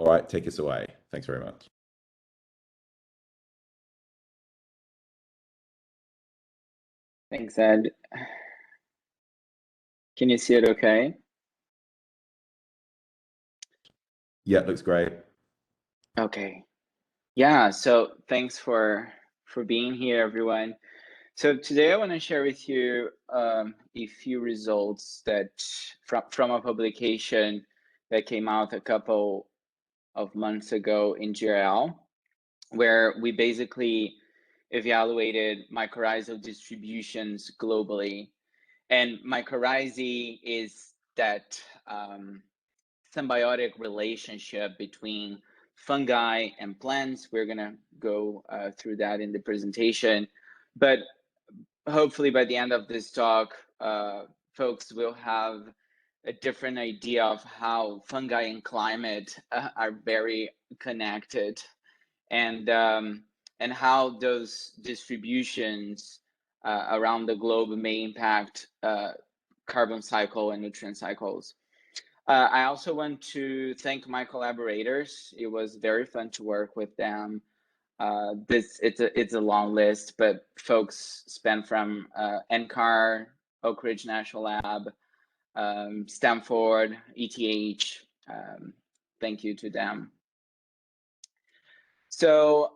All right, take us away. Thanks very much. Thanks, Ed. Can you see it okay? Yeah, looks great. Okay. Yeah, so thanks for being here, everyone. So today I want to share with you a few results that from a publication that came out a couple of months ago in JPL, where we basically evaluated mycorrhizal distributions globally. And mycorrhizae is that symbiotic relationship between fungi and plants. We're gonna go through that in the presentation, but hopefully by the end of this talk, folks will have a different idea of how fungi and climate are very connected, and how those distributions around the globe may impact carbon cycle and nutrient cycles. I also want to thank my collaborators. It was very fun to work with them. It's a long list, but folks spent from NCAR, Oak Ridge National Lab, Stanford, ETH. Thank you to them. So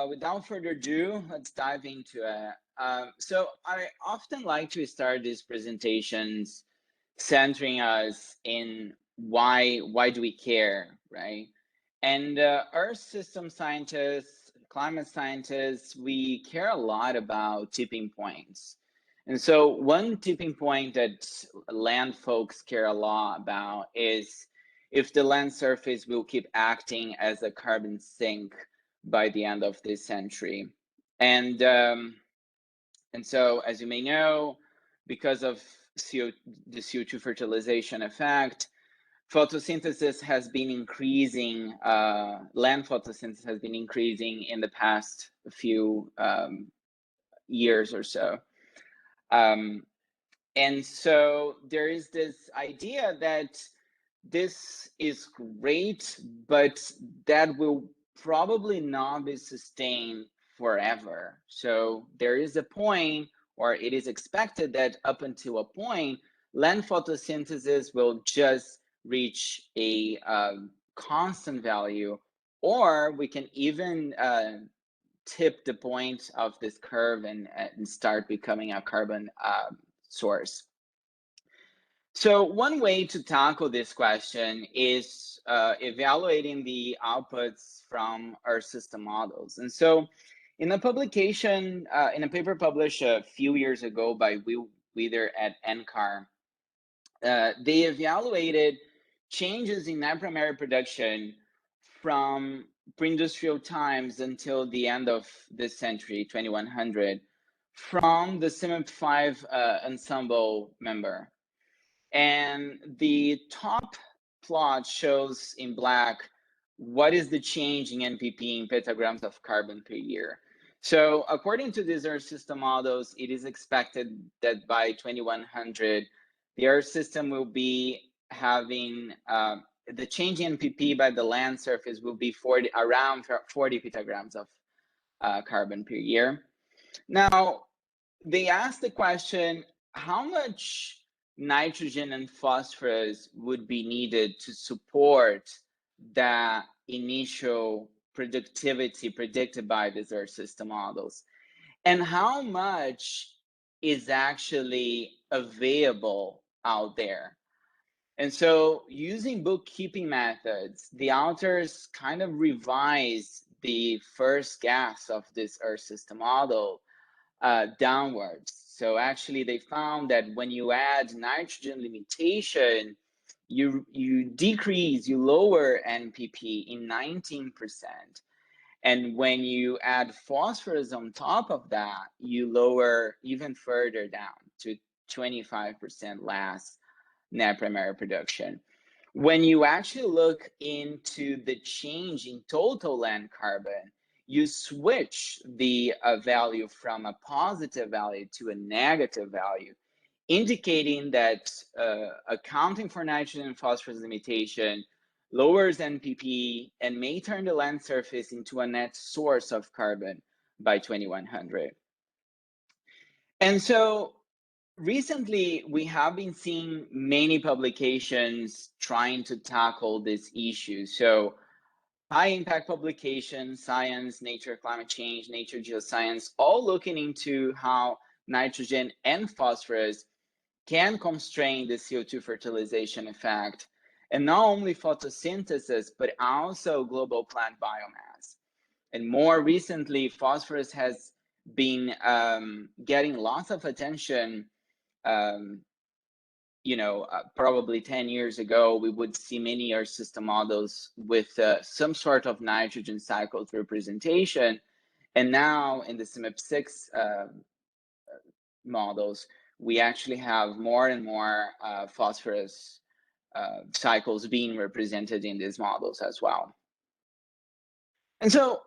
without further ado, let's dive into it. So I often like to start these presentations centering us in why do we care, right? And Earth system scientists, climate scientists, we care a lot about tipping points. And so one tipping point that land folks care a lot about is if the land surface will keep acting as a carbon sink by the end of this century. And so, as you may know, because of the CO2 fertilization effect, photosynthesis has been increasing, land photosynthesis has been increasing in the past few years or so. And so there is this idea that this is great, but that will probably not be sustained forever. So there is a point, or it is expected that up until a point, land photosynthesis will just reach a constant value, or we can even tip the point of this curve and start becoming a carbon source. So one way to tackle this question is evaluating the outputs from our system models. And so in a publication, in a paper published a few years ago by Will Wither at NCAR, they evaluated changes in net primary production from pre-industrial times until the end of this century, 2100, from the CMIP5 ensemble member. And the top plot shows in black what is the change in NPP in petagrams of carbon per year. So according to these Earth system models, it is expected that by 2100, the Earth system will be having the change in NPP by the land surface will be around 40 petagrams of carbon per year. Now, they asked the question, how much nitrogen and phosphorus would be needed to support that initial productivity predicted by these Earth system models? And how much is actually available out there? And so using bookkeeping methods, the authors kind of revised the first gas of this Earth system model downwards. So actually they found that when you add nitrogen limitation, you lower NPP in 19%. And when you add phosphorus on top of that, you lower even further down to 25% less net primary production. When you actually look into the change in total land carbon, you switch the value from a positive value to a negative value, indicating that accounting for nitrogen and phosphorus limitation, lowers NPP, and may turn the land surface into a net source of carbon by 2100. And so recently, we have been seeing many publications trying to tackle this issue. So high impact publications, Science, Nature Climate Change, Nature Geoscience, all looking into how nitrogen and phosphorus can constrain the CO2 fertilization effect, and not only photosynthesis, but also global plant biomass. And more recently, phosphorus has been getting lots of attention. Probably 10 years ago, we would see many Earth system models with some sort of nitrogen cycle representation. And now in the CMIP6 models, we actually have more and more phosphorus cycles being represented in these models as well. And so,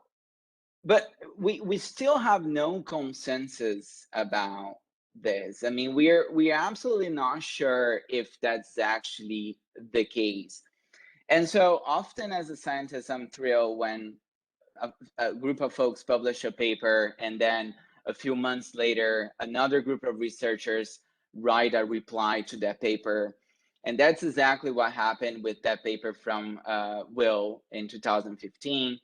but we still have no consensus about this. I mean, we're absolutely not sure if that's actually the case. And so often as a scientist, I'm thrilled when a group of folks publish a paper and then a few months later, another group of researchers write a reply to that paper. And that's exactly what happened with that paper from Will in 2015.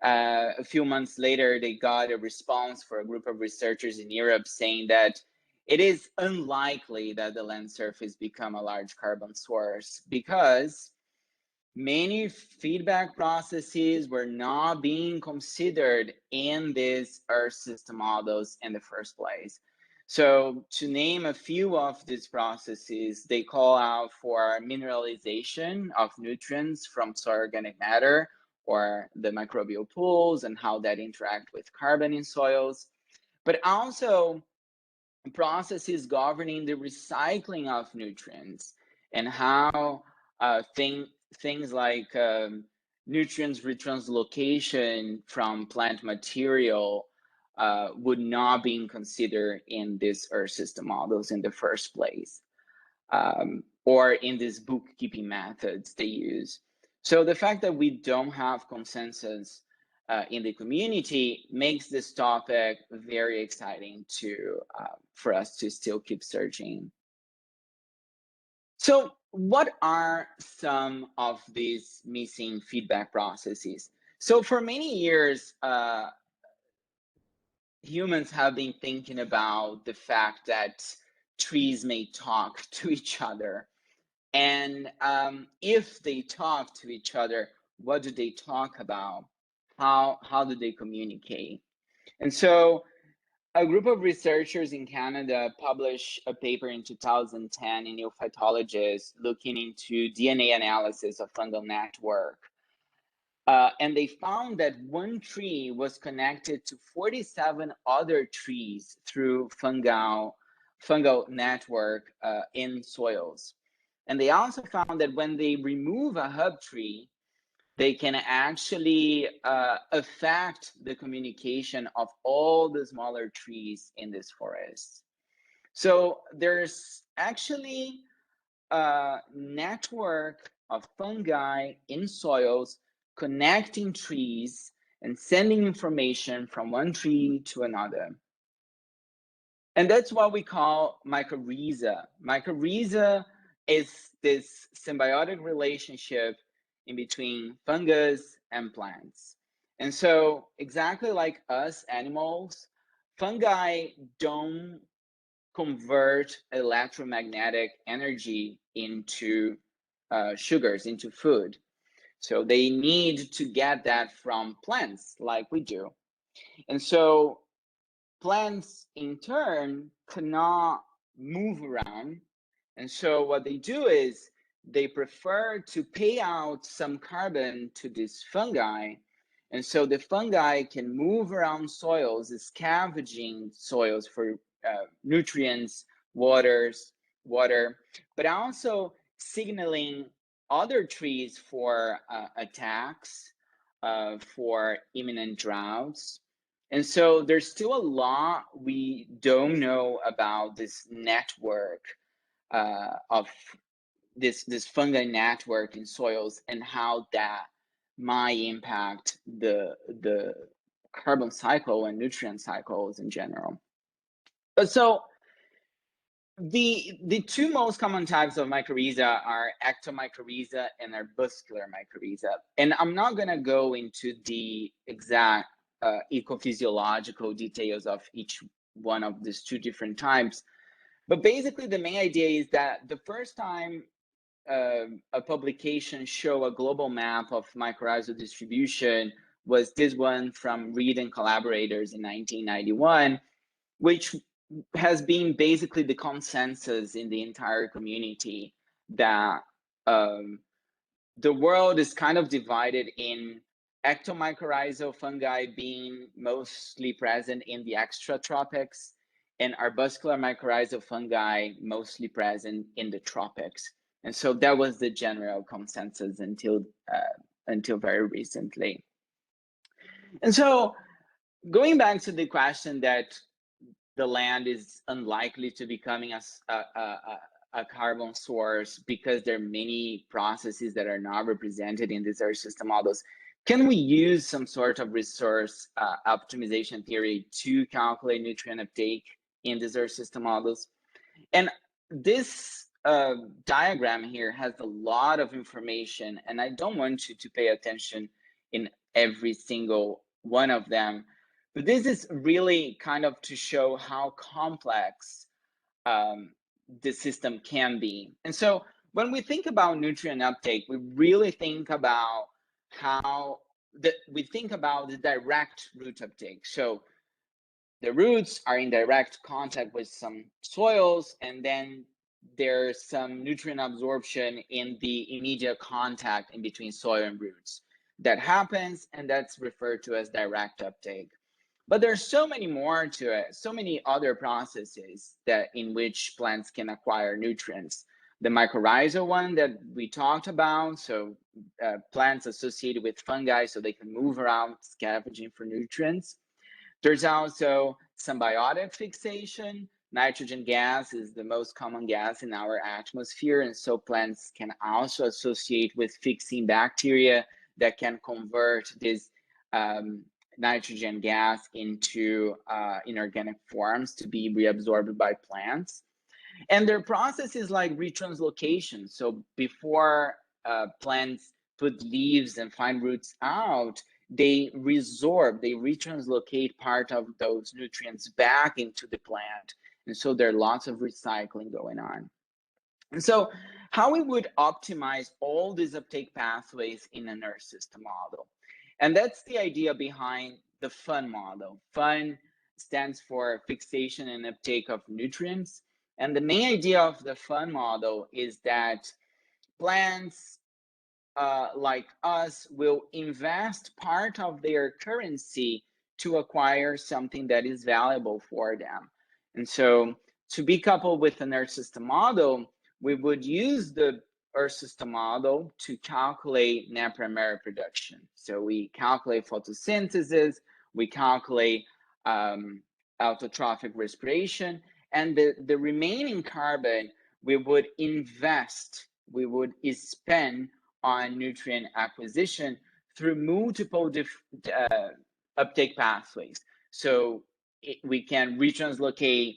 A few months later, they got a response for a group of researchers in Europe saying that it is unlikely that the land surface become a large carbon source because many feedback processes were not being considered in these Earth system models in the first place. So to name a few of these processes, they call out for mineralization of nutrients from soil organic matter or the microbial pools and how that interact with carbon in soils, but also processes governing the recycling of nutrients and how things like nutrients retranslocation from plant material would not be considered in these Earth system models in the first place, or in these bookkeeping methods they use. So the fact that we don't have consensus in the community makes this topic very exciting for us to still keep searching. So what are some of these missing feedback processes? So for many years, humans have been thinking about the fact that trees may talk to each other. And if they talk to each other, what do they talk about? How do they communicate? And so a group of researchers in Canada published a paper in 2010 in New Phytologist looking into DNA analysis of fungal network. And they found that one tree was connected to 47 other trees through fungal network in soils. And they also found that when they remove a hub tree, they can actually affect the communication of all the smaller trees in this forest. So there's actually a network of fungi in soils connecting trees and sending information from one tree to another. And that's what we call mycorrhiza. Mycorrhiza is this symbiotic relationship in between fungus and plants. And so exactly like us animals, fungi don't convert electromagnetic energy into sugars, into food. So they need to get that from plants like we do. And so plants in turn cannot move around. And so what they do is they prefer to pay out some carbon to this fungi. And so the fungi can move around soils, scavenging soils for nutrients, water, but also signaling other trees for attacks, for imminent droughts. And so there's still a lot we don't know about this network of this fungi network in soils and how that might impact the carbon cycle and nutrient cycles in general. So the two most common types of mycorrhiza are ectomycorrhiza and arbuscular mycorrhiza. And I'm not going to go into the exact ecophysiological details of each one of these two different types. But basically, the main idea is that the first time a publication show a global map of mycorrhizal distribution was this one from Reed and collaborators in 1991, which has been basically the consensus in the entire community that the world is kind of divided in ectomycorrhizal fungi being mostly present in the extratropics and arbuscular mycorrhizal fungi mostly present in the tropics. And so that was the general consensus until very recently. And so going back to the question that the land is unlikely to becoming a carbon source because there are many processes that are not represented in these Earth system models, can we use some sort of resource optimization theory to calculate nutrient uptake in these Earth system models? And this diagram here has a lot of information, and I don't want you to pay attention in every single one of them. But this is really kind of to show how complex the system can be. And so when we think about nutrient uptake, we really think about how we think about the direct root uptake. So the roots are in direct contact with some soils, and then there's some nutrient absorption in the immediate contact in between soil and roots. That happens, and that's referred to as direct uptake. But there's so many more to it, so many other processes that in which plants can acquire nutrients. The mycorrhizal one that we talked about, so plants associated with fungi so they can move around scavenging for nutrients. There's also symbiotic fixation. Nitrogen gas is the most common gas in our atmosphere, and so plants can also associate with fixing bacteria that can convert this nitrogen gas into inorganic forms to be reabsorbed by plants. And their processes like retranslocation. So before plants put leaves and find roots out, they retranslocate part of those nutrients back into the plant. And so there are lots of recycling going on. And so how we would optimize all these uptake pathways in an Earth system model. And that's the idea behind the FUN model. FUN stands for fixation and uptake of nutrients. And the main idea of the FUN model is that plants like us will invest part of their currency to acquire something that is valuable for them. And so to be coupled with an Earth system model, we would use the Earth system model to calculate net primary production. So we calculate photosynthesis, we calculate autotrophic respiration, and the remaining carbon we would invest, we would spend on nutrient acquisition through multiple uptake pathways. So we can retranslocate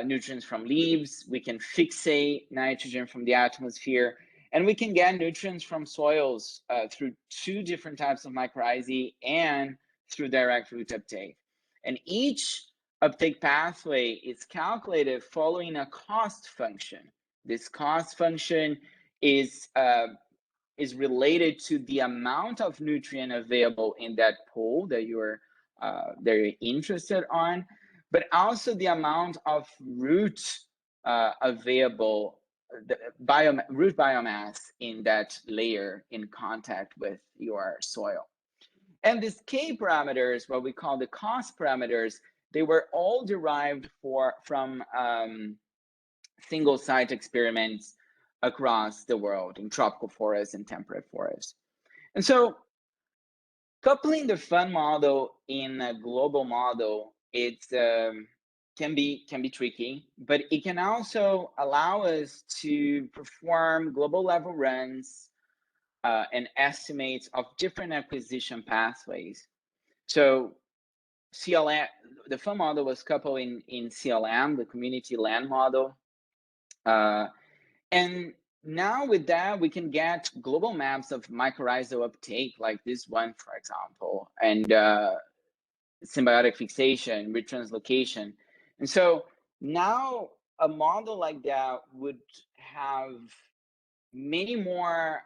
nutrients from leaves, we can fixate nitrogen from the atmosphere, and we can get nutrients from soils through two different types of mycorrhizae and through direct root uptake. And each uptake pathway is calculated following a cost function. This cost function is related to the amount of nutrient available in that pool that you're interested on, but also the amount of root available, root biomass in that layer in contact with your soil. And these K parameters, what we call the cost parameters, they were all derived from single site experiments across the world in tropical forests and temperate forests. And so coupling the FUN model in a global model, it's can be tricky, but it can also allow us to perform global level runs and estimates of different acquisition pathways. So CLM, the fund model was coupled in CLM, the community land model. And now with that, we can get global maps of mycorrhizal uptake, like this one, for example, and symbiotic fixation, retranslocation. And so now a model like that would have many more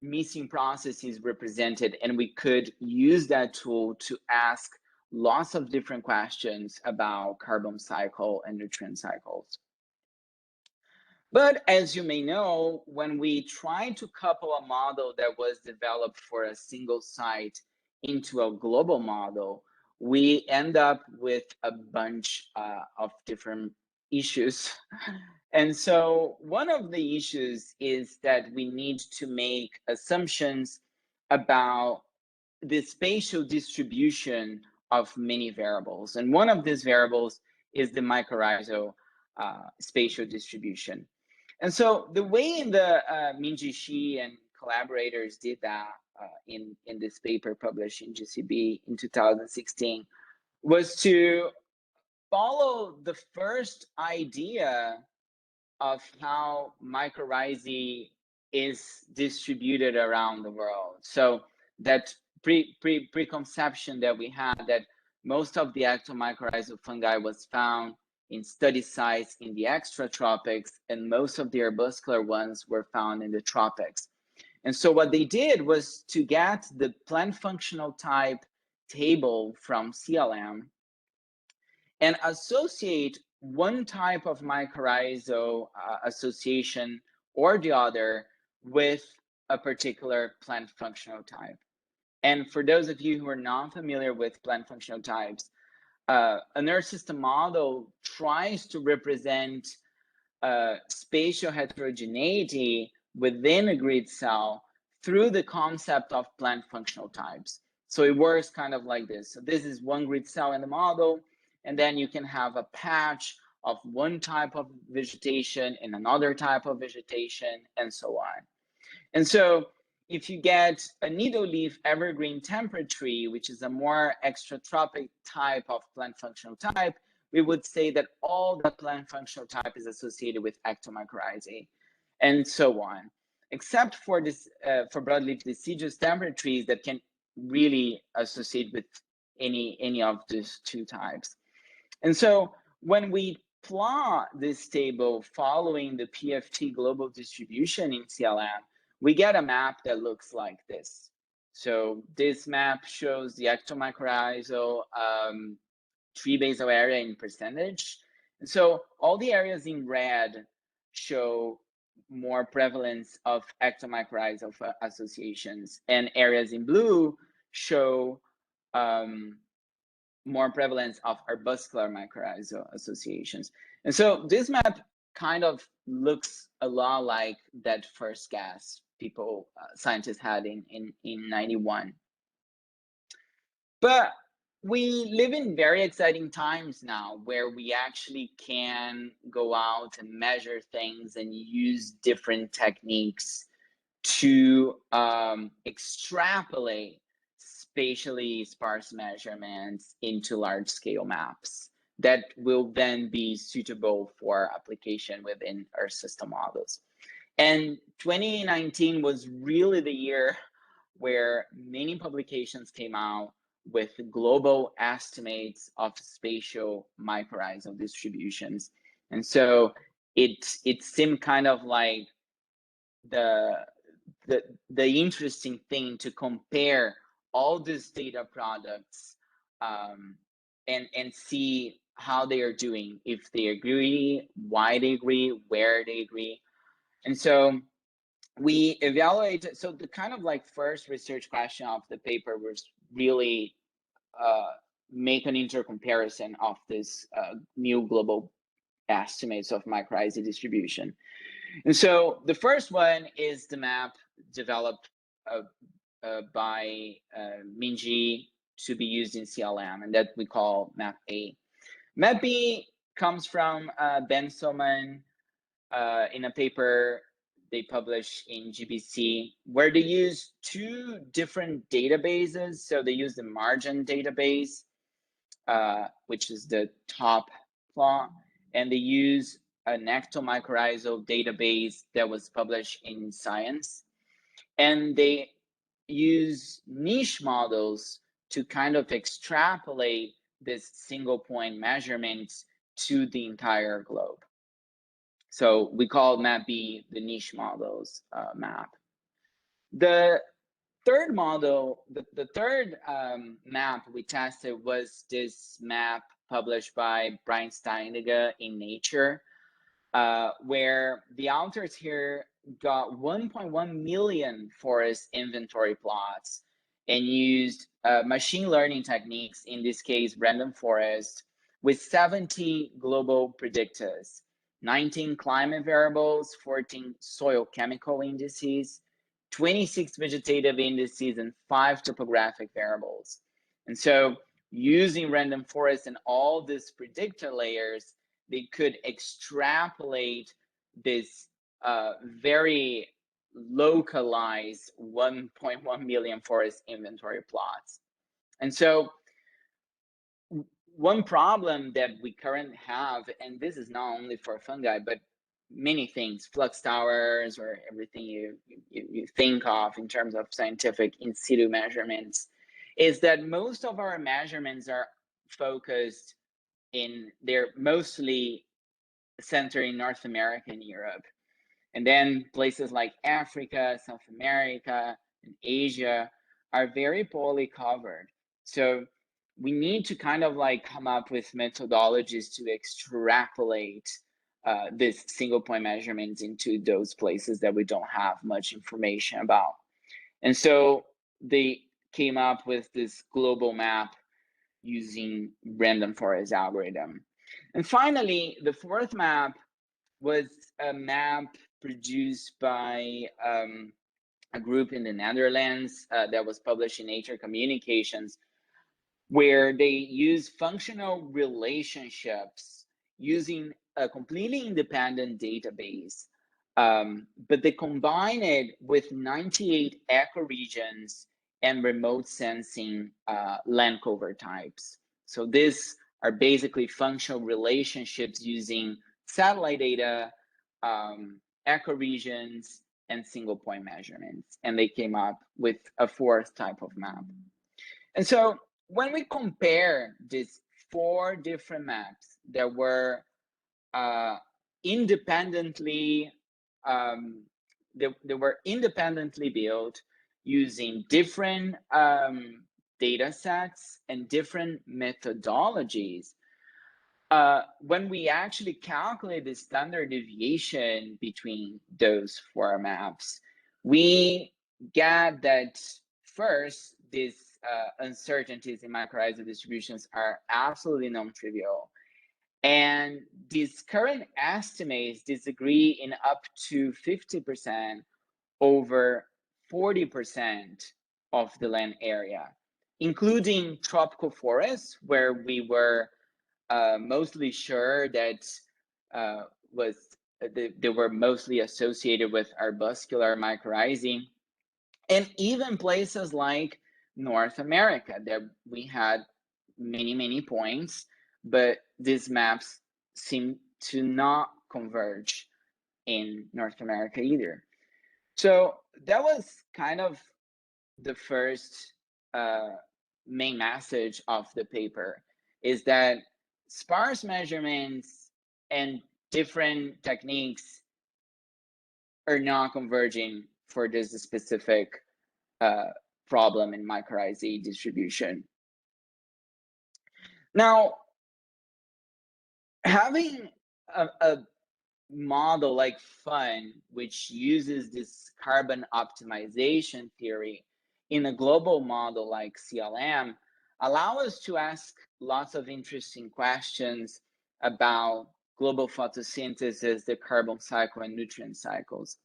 missing processes represented, and we could use that tool to ask lots of different questions about carbon cycle and nutrient cycles. But as you may know, when we try to couple a model that was developed for a single site into a global model, we end up with a bunch of different issues. And so one of the issues is that we need to make assumptions about the spatial distribution of many variables. And one of these variables is the mycorrhizal spatial distribution. And so the way the Minji Shi and collaborators did that in this paper published in GCB in 2016 was to follow the first idea of how mycorrhizae is distributed around the world. So that preconception that we had that most of the ectomycorrhizal fungi was found in study sites in the extratropics, and most of the arbuscular ones were found in the tropics. And so what they did was to get the plant functional type table from CLM and associate one type of mycorrhizal association or the other with a particular plant functional type. And for those of you who are not familiar with plant functional types, an Earth system model tries to represent spatial heterogeneity within a grid cell through the concept of plant functional types. So it works kind of like this. So this is one grid cell in the model, and then you can have a patch of one type of vegetation and another type of vegetation, and so on. And so if you get a needle leaf evergreen temperate tree, which is a more extratropic type of plant functional type, we would say that all the plant functional type is associated with ectomycorrhizae, and so on, except for this for broadleaf deciduous temperate trees that can really associate with any of these two types. And so when we plot this table following the PFT global distribution in CLM, we get a map that looks like this. So this map shows the ectomycorrhizal tree basal area in percentage. And so all the areas in red show more prevalence of ectomycorrhizal associations, and areas in blue show more prevalence of arbuscular mycorrhizal associations. And so this map kind of looks a lot like that first guess people, scientists had in 91. But we live in very exciting times now where we actually can go out and measure things and use different techniques to extrapolate spatially sparse measurements into large scale maps that will then be suitable for application within Earth system models. And 2019 was really the year where many publications came out with global estimates of spatial mycorrhizal distributions. And so it seemed kind of like the interesting thing to compare all these data products and see how they are doing, if they agree, why they agree, where they agree. And so we evaluate, so the kind of like first research question of the paper was really make an intercomparison of this new global estimates of mycorrhizae distribution. And so the first one is the map developed by Minji to be used in CLM, and that we call map A. Map B comes from Ben Soman in a paper they published in GBC, where they use two different databases. So they use the margin database, which is the top plot, and they use an ectomycorrhizal database that was published in Science. And they use niche models to kind of extrapolate this single point measurements to the entire globe. So we call map B the niche models map. The third model, the third map we tested was this map published by Brian Steinige in Nature, where the authors here got 1.1 million forest inventory plots and used machine learning techniques, in this case, random forest, with 70 global predictors, 19 climate variables, 14 soil chemical indices, 26 vegetative indices, and 5 topographic variables. And so using random forest and all these predictor layers, they could extrapolate this very localized 1.1 million forest inventory plots. And so one problem that we currently have, and this is not only for fungi, but many things, flux towers, or everything you think of in terms of scientific in situ measurements, is that most of our measurements are focused they're mostly centered in North America and Europe. And then places like Africa, South America, and Asia are very poorly covered. So we need to kind of like come up with methodologies to extrapolate this single point measurements into those places that we don't have much information about. And so they came up with this global map using random forest algorithm. And finally, the fourth map was a map produced by a group in the Netherlands that was published in Nature Communications, where they use functional relationships using a completely independent database, but they combine it with 98 ecoregions and remote sensing land cover types. So these are basically functional relationships using satellite data, ecoregions, and single point measurements. And they came up with a fourth type of map. And so when we compare these 4 different maps that were independently built using different data sets and different methodologies, when we actually calculate the standard deviation between those 4 maps, we get that first, these uncertainties in mycorrhizal distributions are absolutely non-trivial. And these current estimates disagree in up to 50% over 40% of the land area, including tropical forests, where we were mostly sure that they were mostly associated with arbuscular mycorrhizae, and even places like North America that we had many points, but these maps seem to not converge in North America either. So that was kind of the first main message of the paper, is that sparse measurements and different techniques are not converging for this specific problem in mycorrhizae distribution. Now, having a model like FUN, which uses this carbon optimization theory in a global model like CLM, allow us to ask lots of interesting questions about global photosynthesis, the carbon cycle, and nutrient cycles.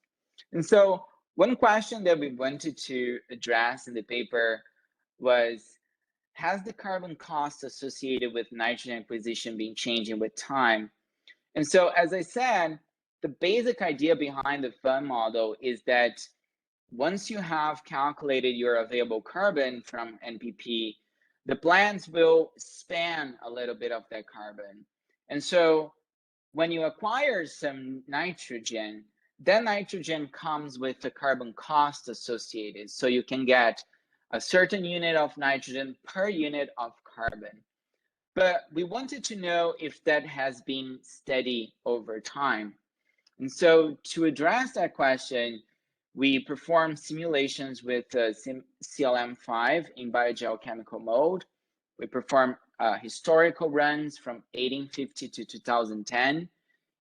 And so one question that we wanted to address in the paper was, has the carbon cost associated with nitrogen acquisition been changing with time? And so, as I said, the basic idea behind the fund model is that once you have calculated your available carbon from NPP, the plants will span a little bit of that carbon. And so when you acquire some nitrogen, that nitrogen comes with the carbon cost associated. So you can get a certain unit of nitrogen per unit of carbon. But we wanted to know if that has been steady over time. And so to address that question, we performed simulations with CLM5 in biogeochemical mode. We performed historical runs from 1850 to 2010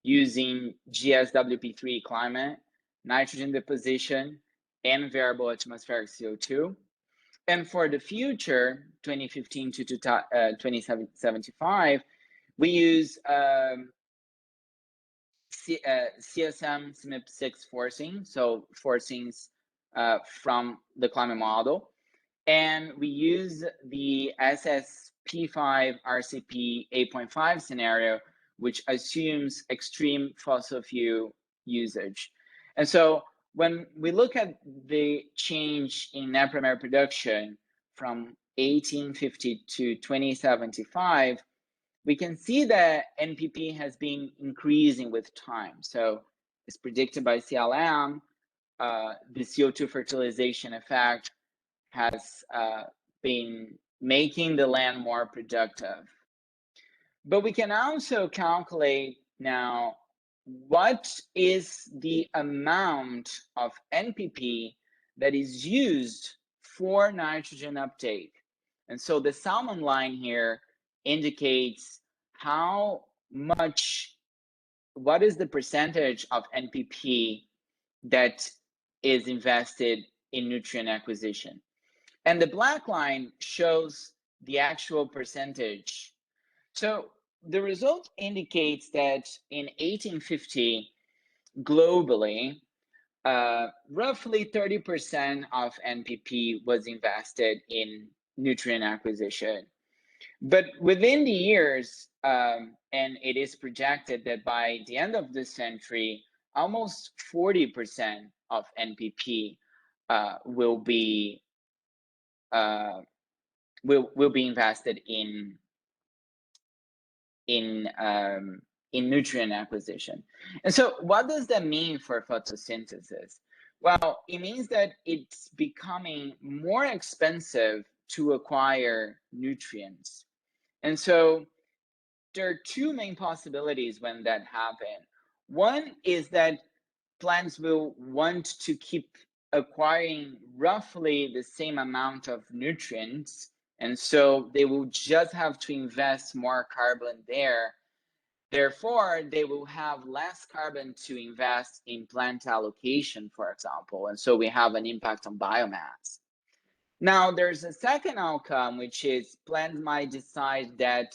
using GSWP3 climate, nitrogen deposition, and variable atmospheric CO2. And for the future, 2015 to 2075, we use CSM SMIP6 forcing, so forcings from the climate model. And we use the SSP5 RCP 8.5 scenario, which assumes extreme fossil fuel usage. And so when we look at the change in net primary production from 1850 to 2075, we can see that NPP has been increasing with time. So it's predicted by CLM, the CO2 fertilization effect has been making the land more productive. But we can also calculate now what is the amount of NPP that is used for nitrogen uptake. And so the salmon line here indicates how much, what is the percentage of NPP that is invested in nutrient acquisition. And the black line shows the actual percentage. So the result indicates that in 1850, globally, roughly 30% of NPP was invested in nutrient acquisition. But within the years, and it is projected that by the end of this century, almost 40% of NPP will be invested in nutrient acquisition. And so what does that mean for photosynthesis? Well, it means that it's becoming more expensive to acquire nutrients. And so there are two main possibilities when that happens. One is that plants will want to keep acquiring roughly the same amount of nutrients, and so they will just have to invest more carbon there. Therefore, they will have less carbon to invest in plant allocation, for example, and so we have an impact on biomass. Now, there's a second outcome, which is plants might decide that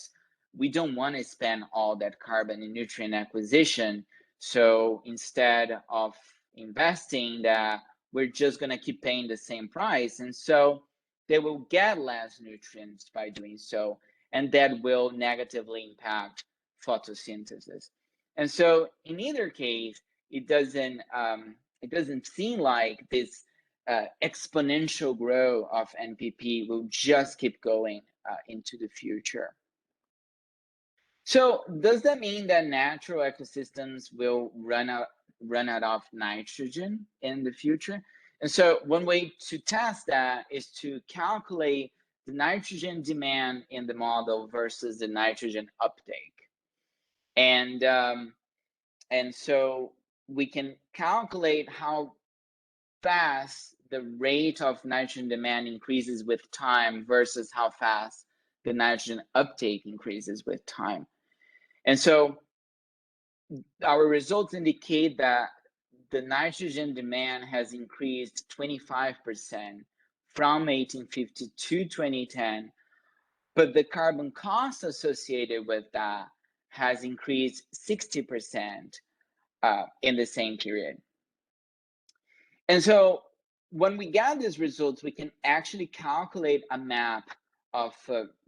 we don't want to spend all that carbon in nutrient acquisition. So instead of investing that, we're just going to keep paying the same price. And so they will get less nutrients by doing so. And that will negatively impact photosynthesis. And so in either case, it doesn't seem like this exponential growth of NPP will just keep going into the future. So does that mean that natural ecosystems will run out of nitrogen in the future? And so one way to test that is to calculate the nitrogen demand in the model versus the nitrogen uptake. And so we can calculate how fast the rate of nitrogen demand increases with time versus how fast the nitrogen uptake increases with time. And so our results indicate that the nitrogen demand has increased 25% from 1850 to 2010, but the carbon cost associated with that has increased 60% in the same period. And so when we get these results, we can actually calculate a map of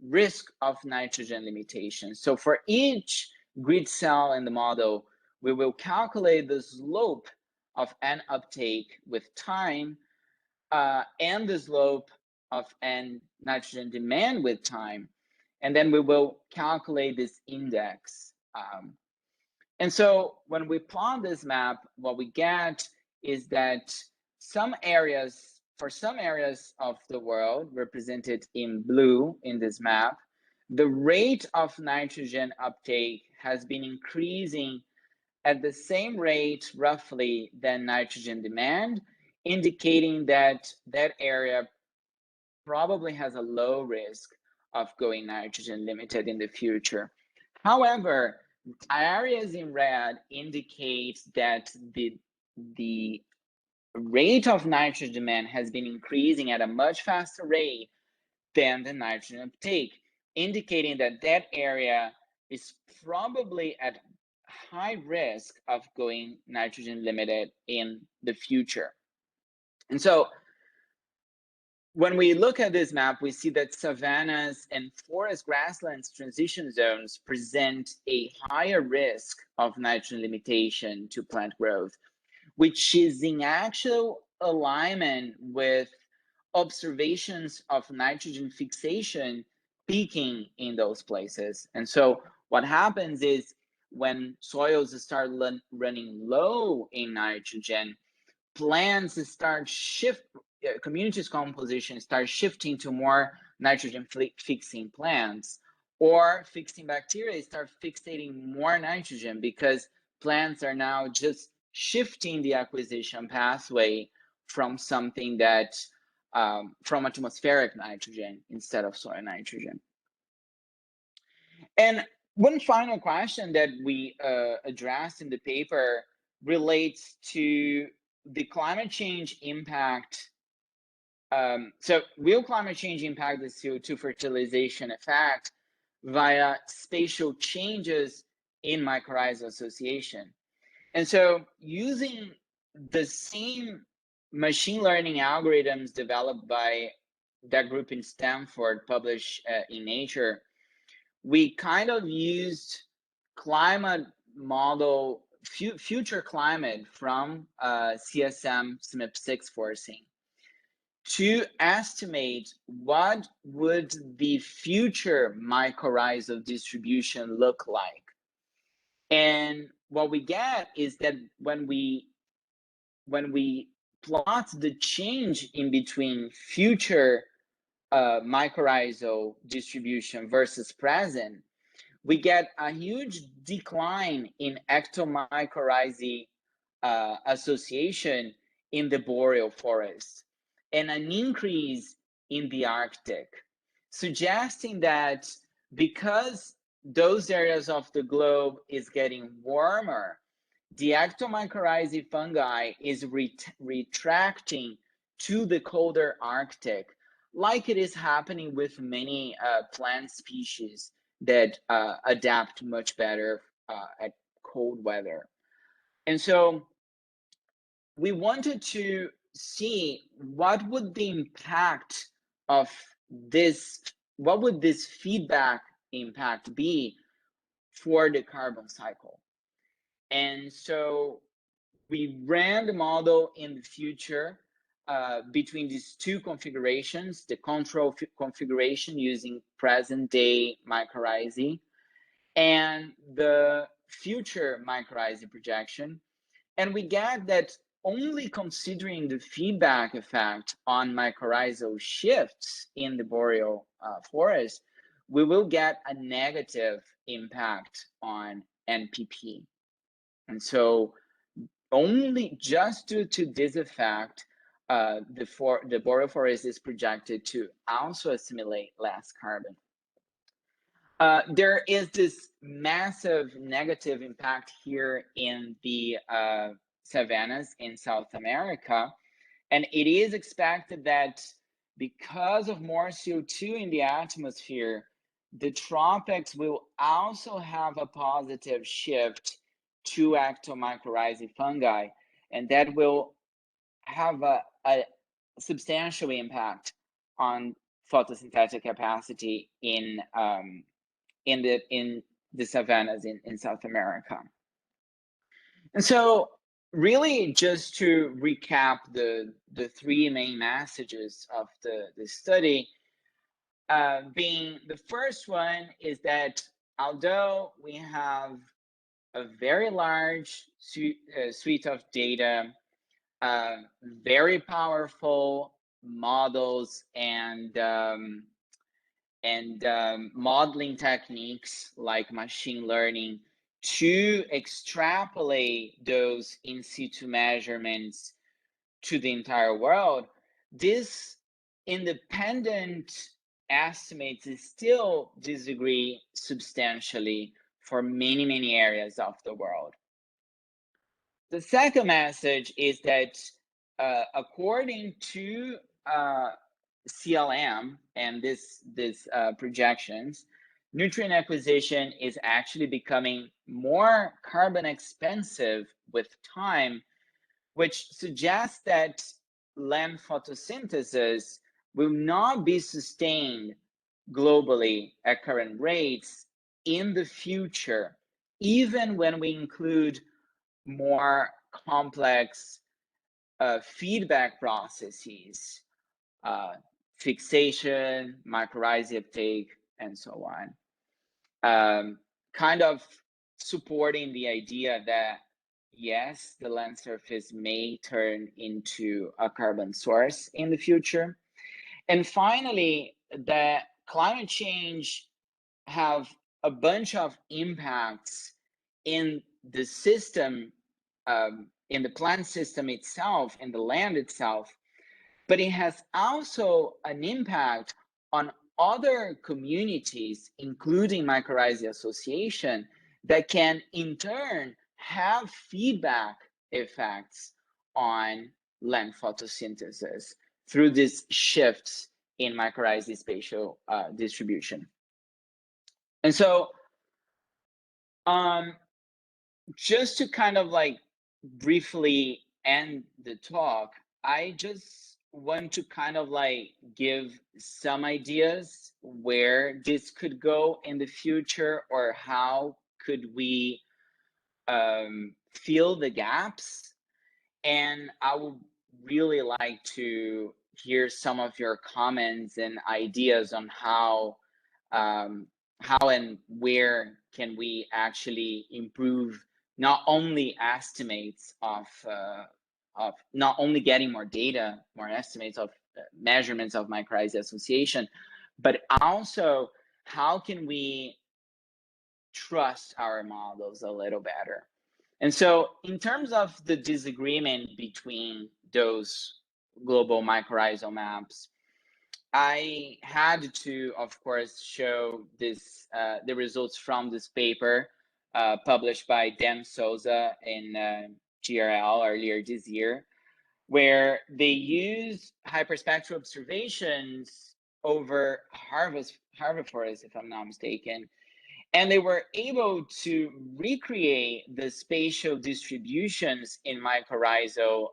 risk of nitrogen limitation. So for each grid cell in the model, we will calculate the slope of N uptake with time and the slope of N nitrogen demand with time. And then we will calculate this index. And so when we plot this map, what we get is that for some areas of the world represented in blue in this map, the rate of nitrogen uptake has been increasing at the same rate roughly than nitrogen demand, indicating that that area probably has a low risk of going nitrogen limited in the future. However, areas in red indicate that the rate of nitrogen demand has been increasing at a much faster rate than the nitrogen uptake, indicating that that area is probably at high risk of going nitrogen limited in the future. And so when we look at this map, we see that savannas and forest grasslands transition zones present a higher risk of nitrogen limitation to plant growth, which is in actual alignment with observations of nitrogen fixation peaking in those places. And so what happens is when soils start running low in nitrogen, plants start communities composition start shifting to more nitrogen fixing plants, or fixing bacteria start fixating more nitrogen because plants are now just shifting the acquisition pathway from something that from atmospheric nitrogen instead of soil nitrogen. And one final question that we addressed in the paper relates to the climate change impact. So will climate change impact the CO2 fertilization effect via spatial changes in mycorrhizal association? And so using the same machine learning algorithms developed by that group in Stanford, published in Nature, we kind of used climate model, future climate from CSM SMIP6 forcing to estimate what would the future mycorrhizal distribution look like. And what we get is that when we plot the change in between future mycorrhizal distribution versus present, we get a huge decline in ectomycorrhizae association in the boreal forest and an increase in the Arctic, suggesting that because those areas of the globe is getting warmer, the ectomycorrhizae fungi is retracting to the colder Arctic, like it is happening with many plant species that adapt much better at cold weather. And so we wanted to see what would the impact of this, what would this feedback impact be for the carbon cycle. And so we ran the model in the future between these two configurations, the control configuration using present day mycorrhizae and the future mycorrhizae projection. And we get that only considering the feedback effect on mycorrhizal shifts in the boreal forest, we will get a negative impact on NPP. And so only just due to this effect, the boreal forest is projected to also assimilate less carbon. There is this massive negative impact here in the savannas in South America. And it is expected that because of more CO2 in the atmosphere, the tropics will also have a positive shift to ectomycorrhizae fungi, and that will have a substantial impact on photosynthetic capacity in the savannas in South America. And so really, just to recap the three main messages of the study, being the first one is that although we have a very large suite of data, very powerful models and modeling techniques like machine learning to extrapolate those in situ measurements to the entire world, this independent estimates still disagree substantially for many, many areas of the world. The second message is that according to CLM and this projections, nutrient acquisition is actually becoming more carbon expensive with time, which suggests that land photosynthesis will not be sustained globally at current rates in the future, even when we include more complex feedback processes, fixation, mycorrhiza uptake, and so on. Kind of supporting the idea that yes, the land surface may turn into a carbon source in the future. And finally, that climate change have a bunch of impacts in the system, in the plant system itself, in the land itself, but it has also an impact on other communities, including mycorrhiza association, that can in turn have feedback effects on land photosynthesis through these shifts in mycorrhiza spatial distribution. And so just to kind of like briefly end the talk, I just want to kind of like give some ideas where this could go in the future, or how could we fill the gaps. And I would really like to hear some of your comments and ideas on how and where can we actually improve not only estimates of not only getting more data, more estimates of measurements of mycorrhiza association, but also how can we trust our models a little better. And so in terms of the disagreement between those global mycorrhizal maps, I had to, of course, show this the results from this paper published by Dan Souza in GRL earlier this year, where they use hyperspectral observations over harvest forests, if I'm not mistaken, and they were able to recreate the spatial distributions in mycorrhizal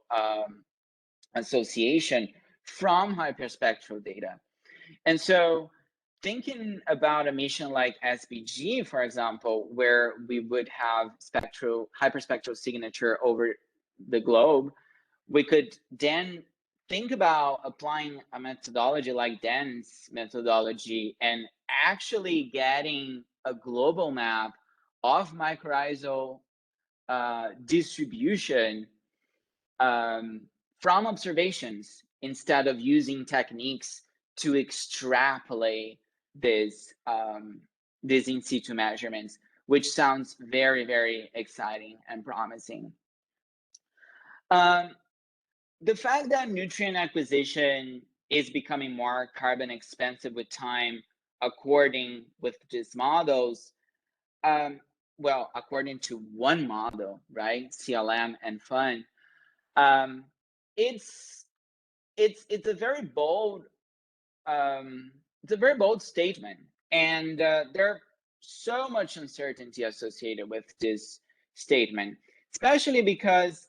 association from hyperspectral data. And so thinking about a mission like SPG, for example, where we would have hyperspectral signature over the globe, we could then think about applying a methodology like Dan's methodology and actually getting a global map of mycorrhizal distribution from observations, instead of using techniques to extrapolate these in situ measurements, which sounds very, very exciting and promising. The fact that nutrient acquisition is becoming more carbon expensive with time, according with these models, well, according to one model, right, CLM and FUN, it's a very bold statement, and there's so much uncertainty associated with this statement, especially because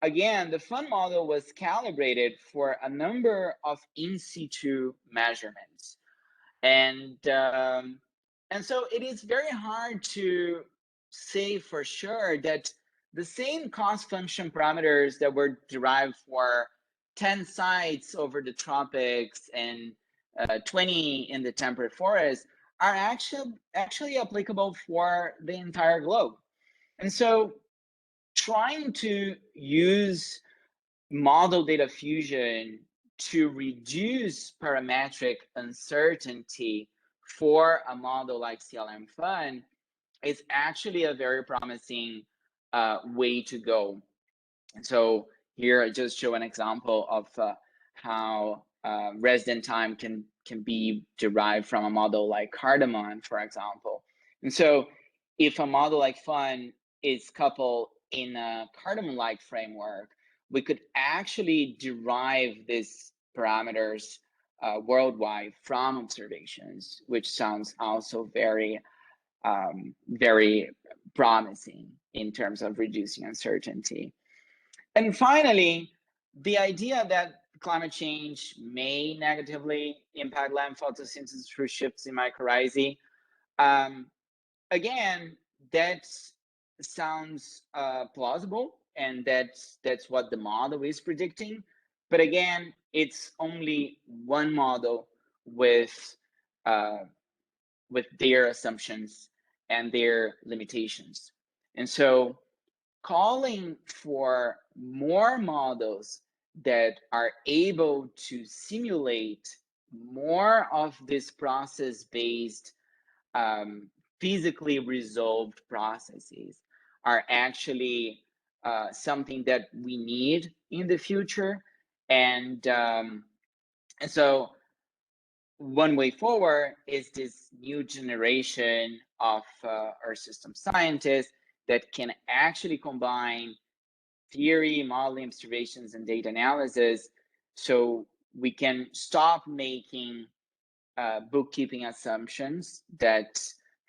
again, the fun model was calibrated for a number of in situ measurements. And so it is very hard to say for sure that the same cost function parameters that were derived for 10 sites over the tropics and 20 in the temperate forest are actually applicable for the entire globe. And so trying to use model data fusion to reduce parametric uncertainty for a model like CLM Fun is actually a very promising way to go. And so here I just show an example of how resident time can be derived from a model like Cardamom, for example. And so if a model like Fun is coupled in a Cardamom-like framework, we could actually derive these parameters worldwide from observations, which sounds also very, very promising in terms of reducing uncertainty. And finally, the idea that climate change may negatively impact land photosynthesis through shifts in mycorrhizae. Again, that sounds plausible, and that's what the model is predicting. But again, it's only one model with their assumptions and their limitations. And so calling for more models that are able to simulate more of this process-based physically resolved processes are actually something that we need in the future. And so one way forward is this new generation of Earth system scientists that can actually combine theory, modeling, observations, and data analysis, so we can stop making bookkeeping assumptions that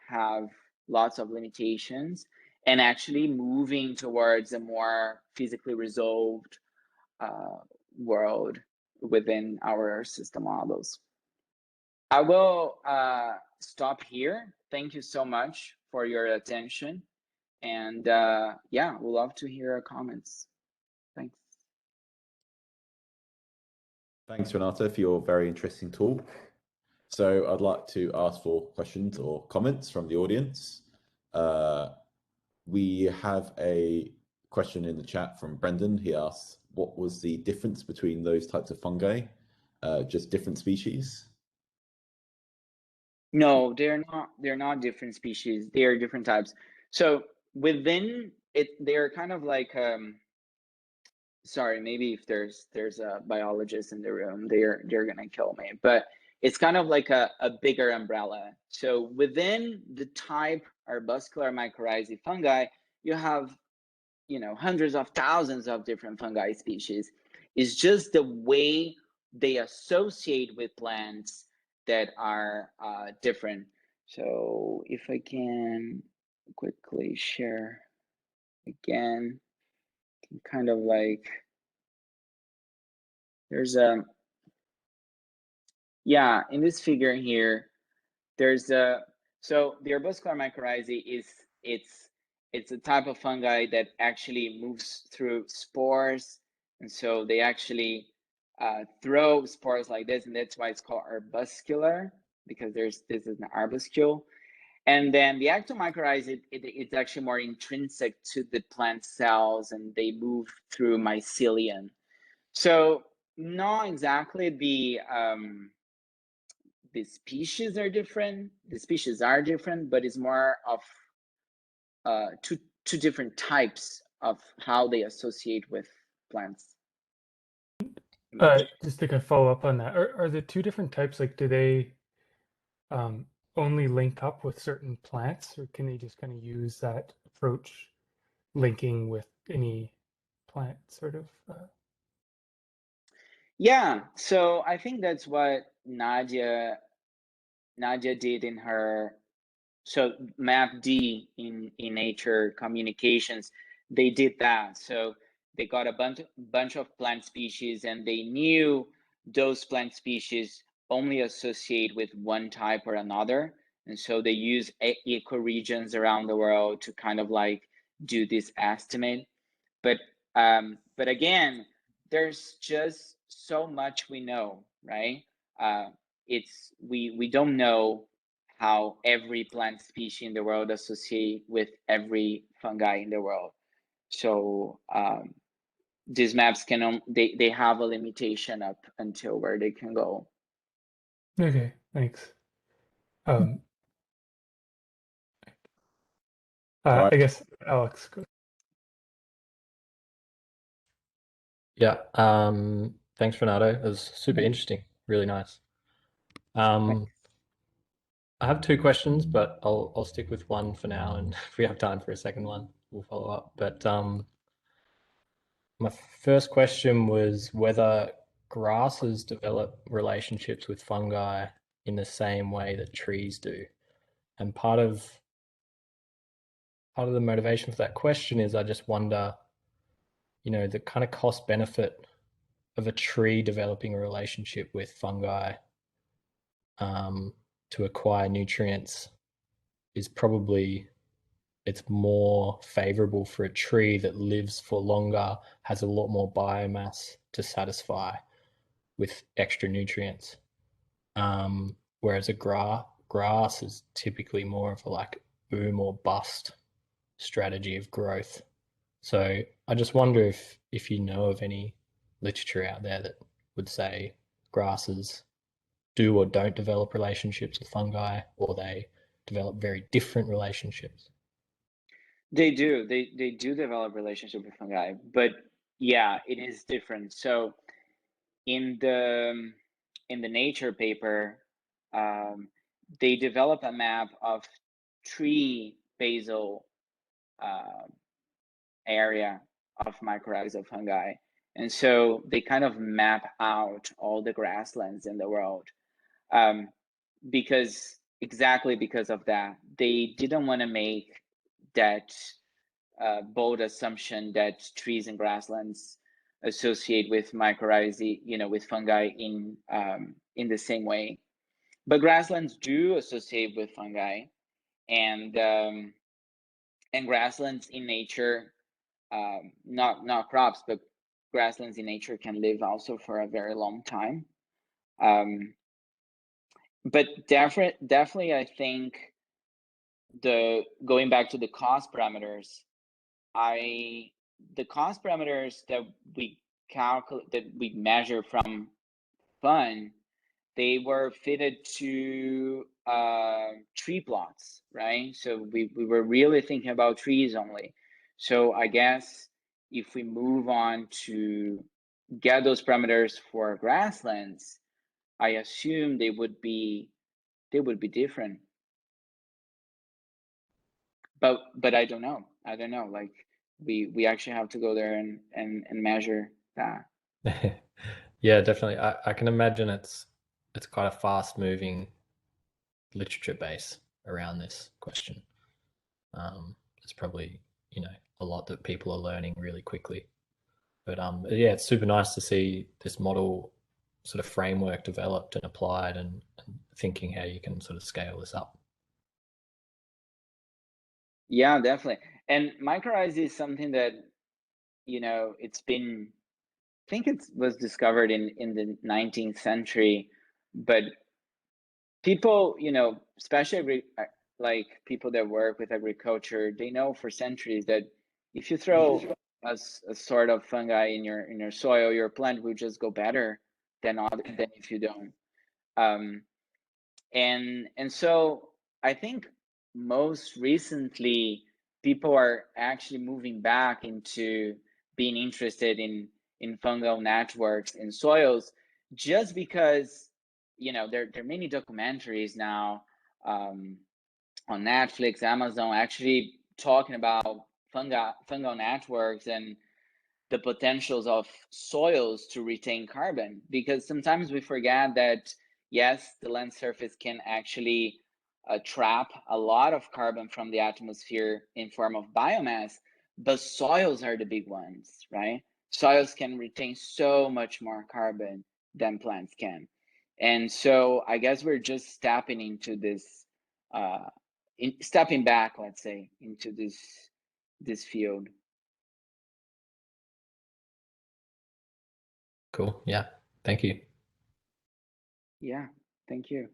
have lots of limitations and actually moving towards a more physically resolved world within our system models. I will stop here. Thank you so much for your attention. And yeah, we'd love to hear your comments. Thanks. Thanks, Renato, for your very interesting talk. So I'd like to ask for questions or comments from the audience. We have a question in the chat from Brendan. He asks, what was the difference between those types of fungi? Just different species? No, they're not different species. They are different types. So within it, they're kind of like sorry, maybe if there's a biologist in the room, they're gonna kill me. But it's kind of like a bigger umbrella. So within the type arbuscular mycorrhizae fungi, you have, you know, hundreds of thousands of different fungi species. It's just the way they associate with plants that are different. So if I can quickly share again, kind of like, there's a, yeah, in this figure here, there's a, so the arbuscular mycorrhizae is, it's a type of fungi that actually moves through spores. And so they actually throw spores like this, and that's why it's called arbuscular, because this is an arbuscule. And then the actomycorrhizae, it's actually more intrinsic to the plant cells, and they move through mycelium. So not exactly the species are different. The species are different, but it's more of two different types of how they associate with plants. Just to kind of follow up on that, are the two different types, like, do they only link up with certain plants, or can they just kind of use that approach linking with any plant sort of? Yeah, so I think that's what Nadia did in her, so MapD in Nature Communications, they did that. So got a bunch of plant species, and they knew those plant species only associate with one type or another. And so they use ecoregions around the world to kind of like do this estimate. But again, there's just so much we know, right? We don't know how every plant species in the world associate with every fungi in the world. So these maps they have a limitation up until where they can go. Okay, thanks. Right. I guess Alex. Yeah. Thanks, Renato. It was super interesting. Really nice. I have two questions, but I'll stick with one for now, and if we have time for a second one, we'll follow up. But my first question was whether grasses develop relationships with fungi in the same way that trees do. And part of the motivation for that question is I just wonder, the kind of cost benefit of a tree developing a relationship with fungi to acquire nutrients is probably, it's more favorable for a tree that lives for longer, has a lot more biomass to satisfy with extra nutrients. Whereas a grass is typically more of a like boom or bust strategy of growth. So I just wonder if you know of any literature out there that would say grasses do or don't develop relationships with fungi, or they develop very different relationships. They do. They do develop relationship with fungi, but yeah, it is different. So in the Nature paper, they develop a map of tree basal area of mycorrhizal fungi, and so they kind of map out all the grasslands in the world, because of that, they didn't want to make that bold assumption that trees and grasslands associate with mycorrhizae, with fungi in the same way. But grasslands do associate with fungi, and grasslands in nature, not crops, but grasslands in nature can live also for a very long time. But definitely, I think going back to the cost parameters, the cost parameters that we calculate, that we measure from fun, they were fitted to tree plots, right? So we were really thinking about trees only. So I guess if we move on to get those parameters for grasslands, I assume they would be different. But I don't know. Like we actually have to go there and measure that. Yeah, definitely. I can imagine it's quite a fast moving literature base around this question. It's probably, a lot that people are learning really quickly. But yeah, it's super nice to see this model sort of framework developed and applied, and thinking how you can sort of scale this up. Yeah, definitely. And mycorrhiza is something that, it's been, I think it was discovered in the 19th century, but people, especially like people that work with agriculture, they know for centuries that if you throw a sort of fungi in your soil, your plant will just go better than if you don't. And so I think most recently people are actually moving back into being interested in fungal networks in soils, just because there are many documentaries now on Netflix, Amazon, actually talking about fungal networks and the potentials of soils to retain carbon, because sometimes we forget that yes, the land surface can actually trap a lot of carbon from the atmosphere in form of biomass, but soils are the big ones, right? Soils can retain so much more carbon than plants can. And so I guess we're just stepping into this, stepping back, let's say, into this field. Cool. Yeah. Thank you. Yeah, thank you.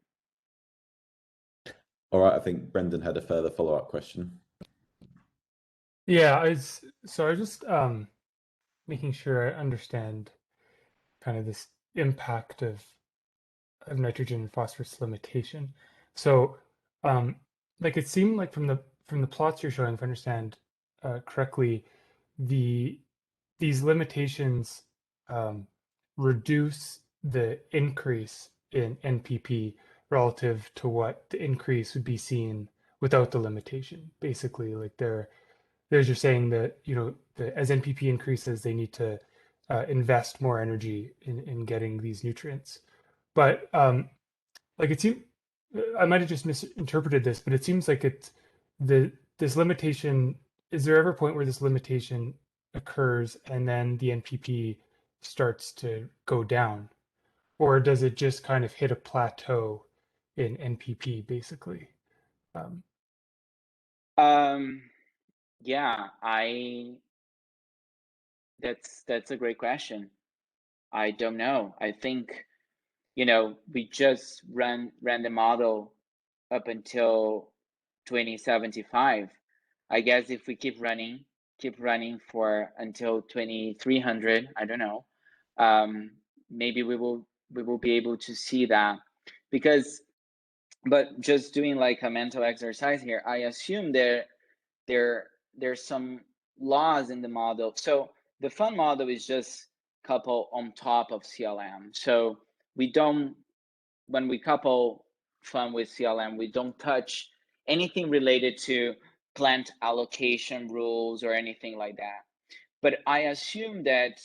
All right, I think Brendan had a further follow-up question. Yeah, I was just making sure I understand kind of this impact of nitrogen and phosphorus limitation. So, like it seemed like from the plots you're showing, if I understand correctly, these limitations reduce the increase in NPP relative to what the increase would be seen without the limitation. Basically, like there's you're saying that as NPP increases, they need to invest more energy in getting these nutrients. But like it seems, I might have just misinterpreted this, but it seems like this limitation. Is there ever a point where this limitation occurs and then the NPP starts to go down, or does it just kind of hit a plateau in NPP basically? Yeah, that's a great question. I don't know. I think, we just ran the model up until 2075. I guess if we keep running for until 2300, I don't know. Maybe we will be able to see that, but just doing like a mental exercise here, I assume there's some laws in the model. So the fun model is just couple on top of CLM. So when we couple fun with CLM, we don't touch anything related to plant allocation rules or anything like that. But I assume that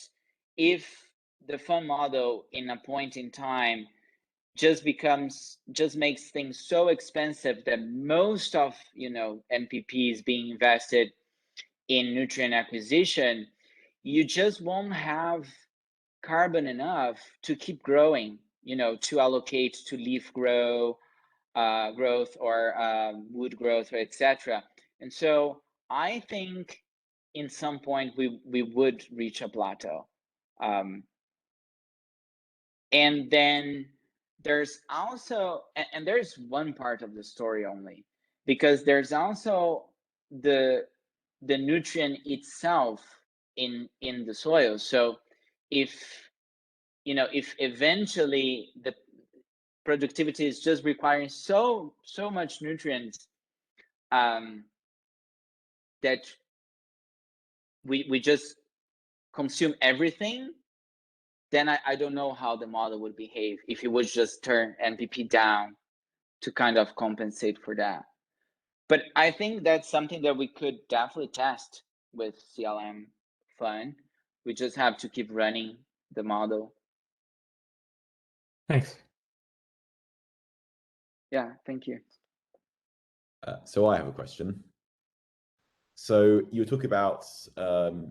if the fun model in a point in time just makes things so expensive that most of NPP is being invested in nutrient acquisition, you just won't have carbon enough to keep growing, to allocate to leaf growth or wood growth, etc. And so I think in some point we would reach a plateau. And then there's also, and there's one part of the story only, because there's also the nutrient itself in the soil. So if eventually the productivity is just requiring so much nutrients that we just consume everything, then I don't know how the model would behave if it would just turn NPP down to kind of compensate for that. But I think that's something that we could definitely test with CLM Fun. We just have to keep running the model. Thanks. Yeah, thank you. So I have a question. So you were talking about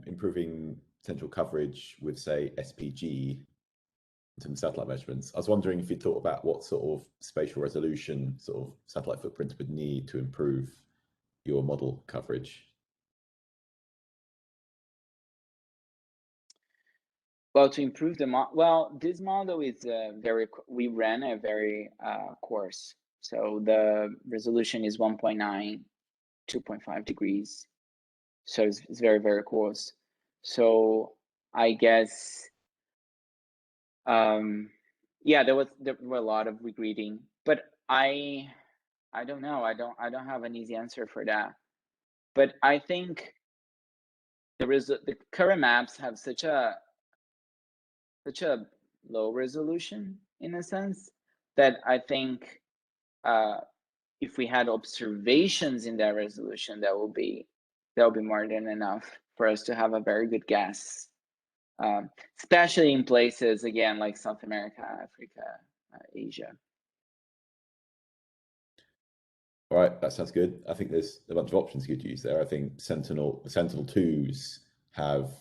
improving potential coverage with, say, SPG in terms of satellite measurements. I was wondering if you thought about what sort of spatial resolution sort of satellite footprints would need to improve your model coverage. Well, to improve the model, this model is we ran a very coarse. So the resolution is 1.9, 2.5 degrees. So it's very, very coarse. So I guess, yeah, there were a lot of regreading, but I don't know. I don't have an easy answer for that. But I think the current maps have such a low resolution in a sense that I think if we had observations in that resolution, that will be more than enough for us to have a very good guess, especially in places again like South America, Africa, Asia. All right, that sounds good. I think there's a bunch of options you could use there. I think Sentinel-2s have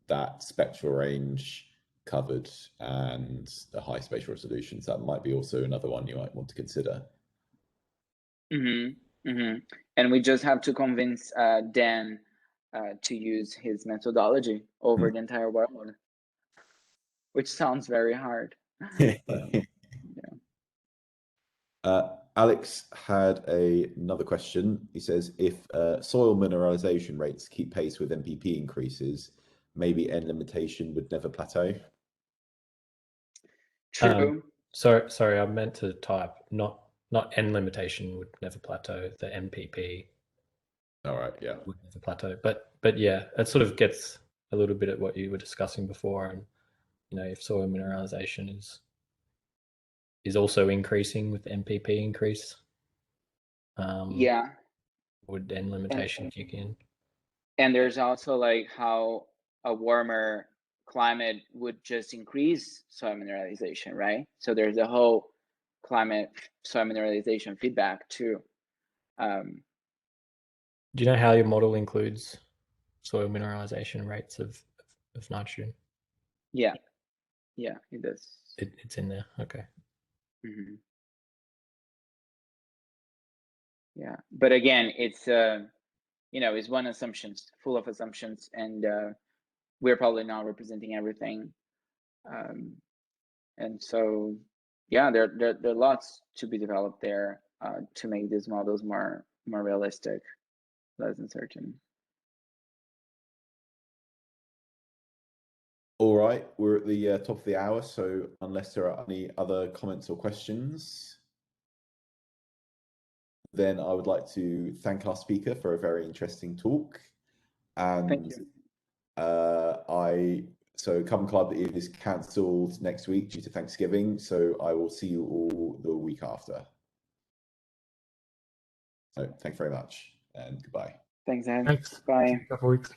that spectral range covered and the high spatial resolutions. That might be also another one you might want to consider. And we just have to convince Dan to use his methodology over the entire world, which sounds very hard. Alex had another question. He says, if soil mineralization rates keep pace with MPP increases, maybe N limitation would never plateau? True. Sorry, I meant to type not N limitation would never plateau. The MPP. All right, yeah. Would never plateau, but yeah, it sort of gets a little bit at what you were discussing before, and if soil mineralization is also increasing with MPP increase, Yeah. would N limitation kick in? And there's also like how a warmer climate would just increase soil mineralization, right? So there's a whole climate soil mineralization feedback too. Do you know how your model includes soil mineralization rates of nitrogen? Yeah, it does. It's in there. Okay. Yeah, but again, it's it's one assumptions, full of assumptions, and we're probably not representing everything. And so, yeah, there are lots to be developed there to make these models more realistic, less uncertain. All right, we're at the top of the hour, so unless there are any other comments or questions, then I would like to thank our speaker for a very interesting talk. And Thank you. So CarbonClub is cancelled next week due to Thanksgiving, so I will see you all the week after. So thanks very much, and goodbye. Thanks, Ed. Thanks. Bye. See you in a couple weeks.